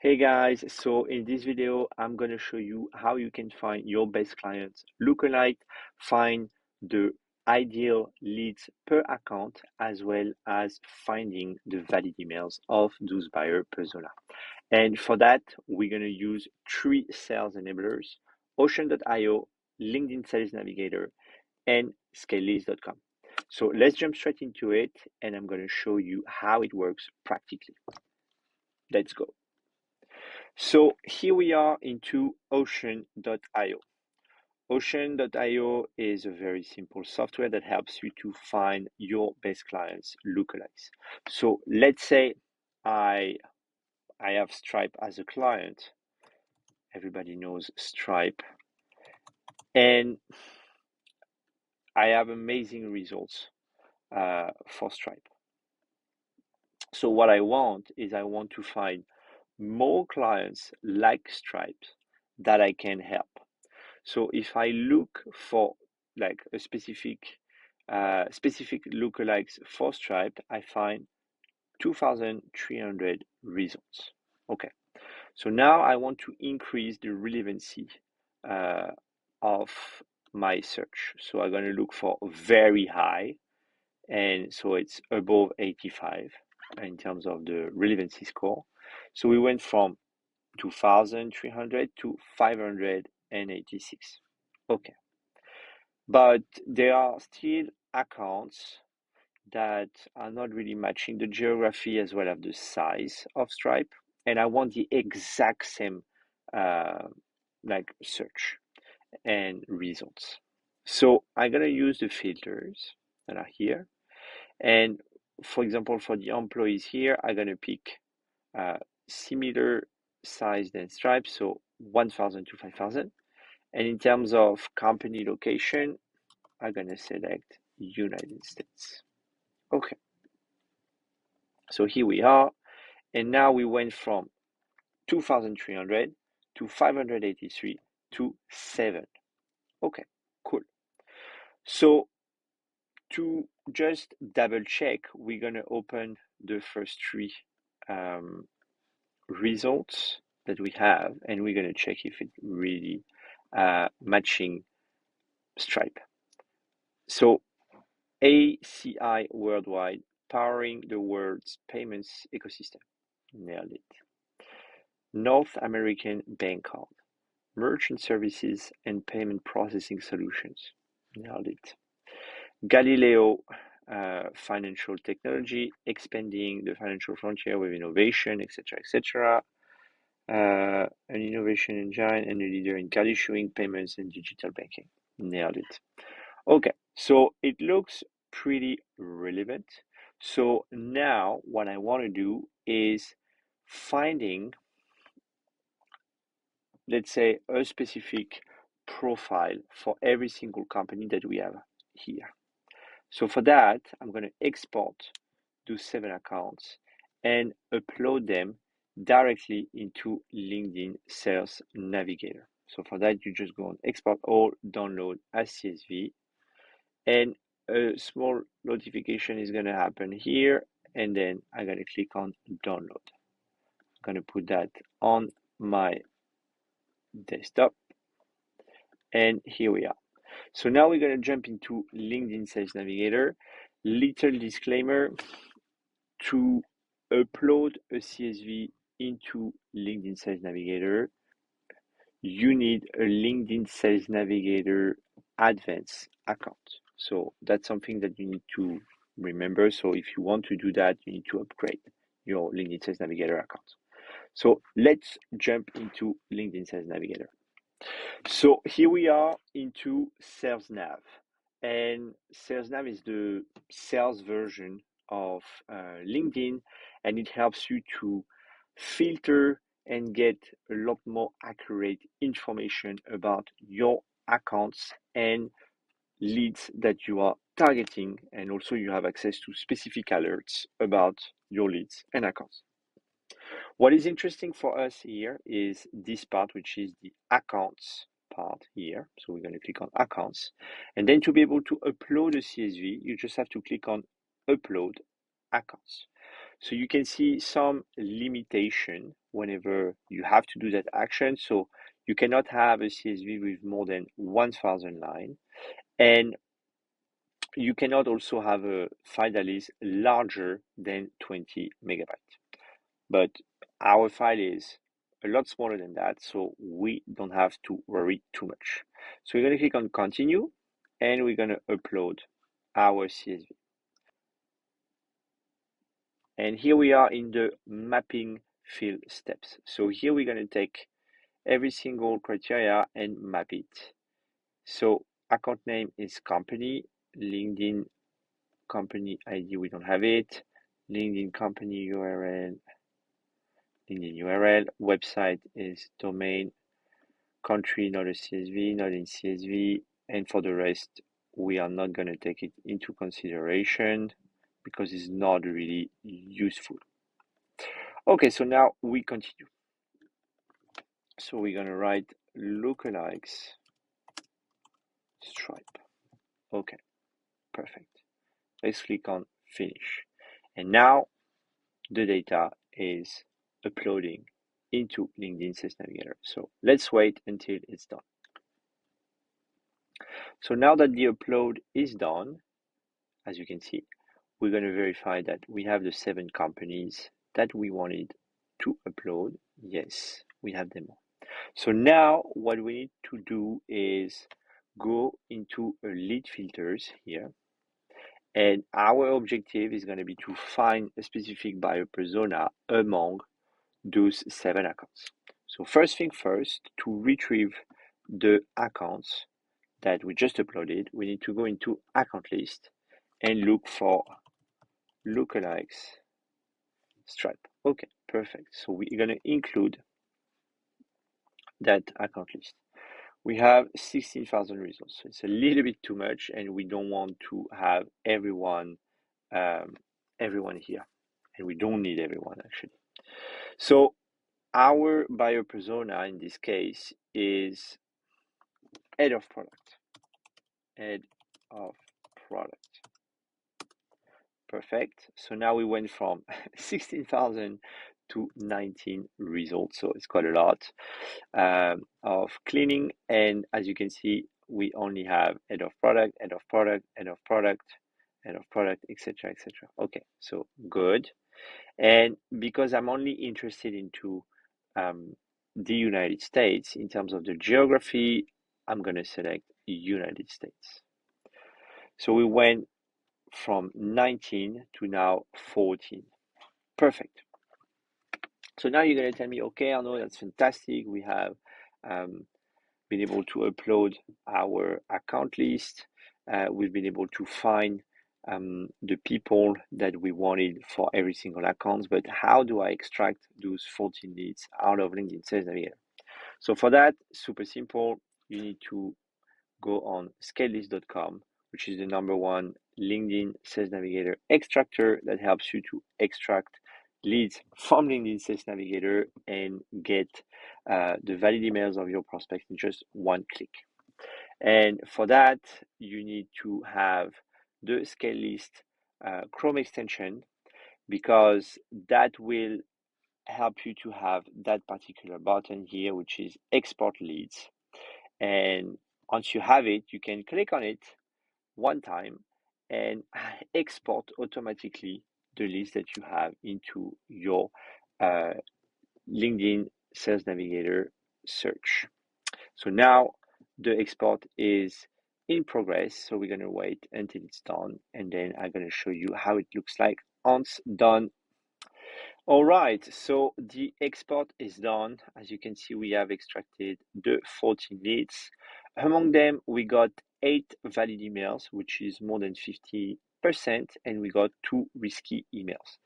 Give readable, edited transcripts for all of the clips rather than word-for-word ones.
Hey guys, so in this video, I'm going to show you how you can find your best clients lookalike, find the ideal leads per account, as well as finding the valid emails of those buyer persona. And for that, we're going to use three sales enablers: Ocean.io, LinkedIn Sales Navigator, and Scalelist.com. So let's jump straight into it, and I'm going to show you how it works practically. Let's go. So here we are into Ocean.io. Ocean.io is a very simple software that helps you to find your best clients lookalikes. So let's say I have Stripe as a client. Everybody knows Stripe, and I have amazing results for Stripe. So what I want to find more clients like Stripe that I can help. So if I look for like a specific lookalikes for Stripe, I find 2,300 results. Okay, so now I want to increase the relevancy of my search. So I'm going to look for very high, and so it's above 85 in terms of the relevancy score. So we went from 2,300 to 586. Okay, but there are still accounts that are not really matching the geography as well as the size of Stripe, and I want the exact same like search and results. So I'm gonna use the filters that are here, and for example, for the employees here, I'm gonna pick similar size than Stripe, so 1,000 to 5,000. And in terms of company location, I'm gonna select United States. Okay, so here we are, and now we went from 2,300 to 583 to 7. Okay, cool. So to just double check, we're gonna open the first three results that we have, and we're gonna check if it really matching Stripe. So ACI Worldwide, powering the world's payments ecosystem. Nailed it. North American Bank Card, merchant services and payment processing solutions. Nailed it. Galileo financial technology, expanding the financial frontier with innovation, etc., etc. An innovation engine and a leader in card issuing, payments, and digital banking. Nailed it. Okay, so it looks pretty relevant. So now what I want to do is finding, let's say, a specific profile for every single company that we have here. So for that, I'm going to export those 7 accounts and upload them directly into LinkedIn Sales Navigator. So for that, you just go on Export All, Download as CSV, and a small notification is going to happen here, and then I'm going to click on Download. I'm going to put that on my desktop, and here we are. So now we're going to jump into LinkedIn Sales Navigator. Little disclaimer: to upload a CSV into LinkedIn Sales Navigator, you need a LinkedIn Sales Navigator Advanced account. So that's something that you need to remember. So if you want to do that, you need to upgrade your LinkedIn Sales Navigator account. So let's jump into LinkedIn Sales Navigator. So here we are into Sales Nav, and Sales Nav is the sales version of LinkedIn, and it helps you to filter and get a lot more accurate information about your accounts and leads that you are targeting, and also you have access to specific alerts about your leads and accounts. What is interesting for us here is this part, which is the accounts part here. So we're going to click on accounts, and then to be able to upload a CSV, you just have to click on upload accounts. So you can see some limitation whenever you have to do that action. So you cannot have a CSV with more than 1,000 lines. And you cannot also have a file that is larger than 20 megabytes. But our file is a lot smaller than that, so we don't have to worry too much. So we're going to click on continue, and we're going to upload our CSV. And here we are in the mapping field steps. So here we're going to take every single criteria and map it. So account name is company, LinkedIn company ID, we don't have it, LinkedIn company URL, LinkedIn URL, website is domain, country not a CSV, not in CSV, and for the rest we are not going to take it into consideration because it's not really useful. Okay, so now we continue. So we're going to write lookalikes stripe. Okay, perfect. Let's click on finish. And now the data is uploading into LinkedIn Sales Navigator. So let's wait until it's done. So now that the upload is done, as you can see, we're going to verify that we have the 7 companies that we wanted to upload. Yes, we have them all. So now what we need to do is go into a lead filters here. And our objective is going to be to find a specific buyer persona among those 7 accounts. So first thing first, to retrieve the accounts that we just uploaded, we need to go into account list and look for lookalikes stripe. Okay, perfect. So we're going to include that account list. We have 16,000 results. So it's a little bit too much, and we don't want to have everyone here, and we don't need everyone actually. So our buyer persona in this case is head of product. Head of product. Perfect. So now we went from 16,000 to 19 results. So it's quite a lot of cleaning. And as you can see, we only have head of product, head of product, head of product, head of product, etc., etc. Okay, so good. And because I'm only interested into the United States in terms of the geography, I'm going to select United States. So we went from 19 to now 14. Perfect. So now you're going to tell me, okay, Arnaud, that's fantastic. We have been able to upload our account list. We've been able to find the people that we wanted for every single account, but how do I extract those 14 leads out of LinkedIn Sales Navigator? So for that, super simple. You need to go on scalelist.com, which is the #1 LinkedIn Sales Navigator extractor that helps you to extract leads from LinkedIn Sales Navigator and get the valid emails of your prospects in just one click. And for that, you need to have the Scalelist Chrome extension, because that will help you to have that particular button here, which is export leads. And once you have it, you can click on it one time and export automatically the list that you have into your LinkedIn Sales Navigator search. So now the export is in progress. So we're going to wait until it's done, and then I'm going to show you how it looks like once done. All right, so the export is done. As you can see, we have extracted the 14 leads. Among them, we got 8 valid emails, which is more than 50%, and we got 2 risky emails.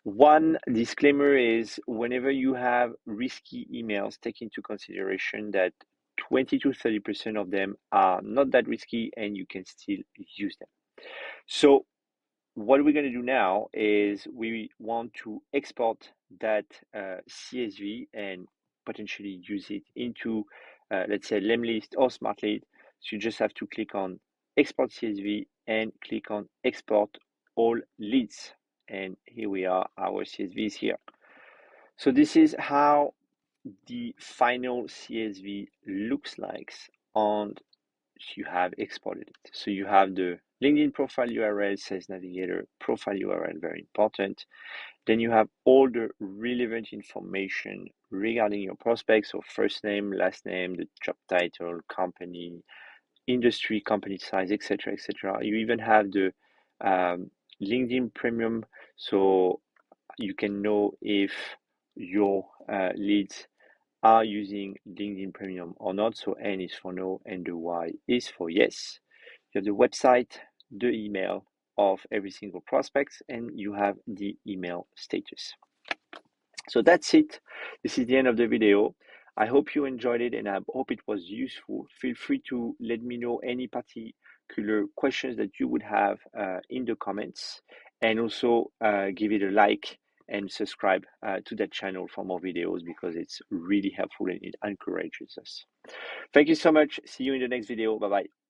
One disclaimer is whenever you have risky emails, take into consideration that 20 to 30% of them are not that risky and you can still use them. So what we're going to do now is we want to export that CSV and potentially use it into, let's say, Lemlist or SmartLead. So you just have to click on Export CSV and click on Export All Leads. And here we are, our CSV is here. So this is how the final CSV looks like on you have exported it. So you have the LinkedIn profile URL, says Navigator, profile URL, very important. Then you have all the relevant information regarding your prospects, so first name, last name, the job title, company, industry, company size, etc., etc. You even have the LinkedIn Premium, so you can know if your leads are using LinkedIn Premium or not. So N is for no and the Y is for yes. You have the website, the email of every single prospect, and you have the email status. So that's it. This is the end of the video. I hope you enjoyed it and I hope it was useful. Feel free to let me know any particular questions that you would have in the comments, and also give it a like and subscribe to that channel for more videos, because it's really helpful and it encourages us. Thank you so much. See you in the next video. Bye bye.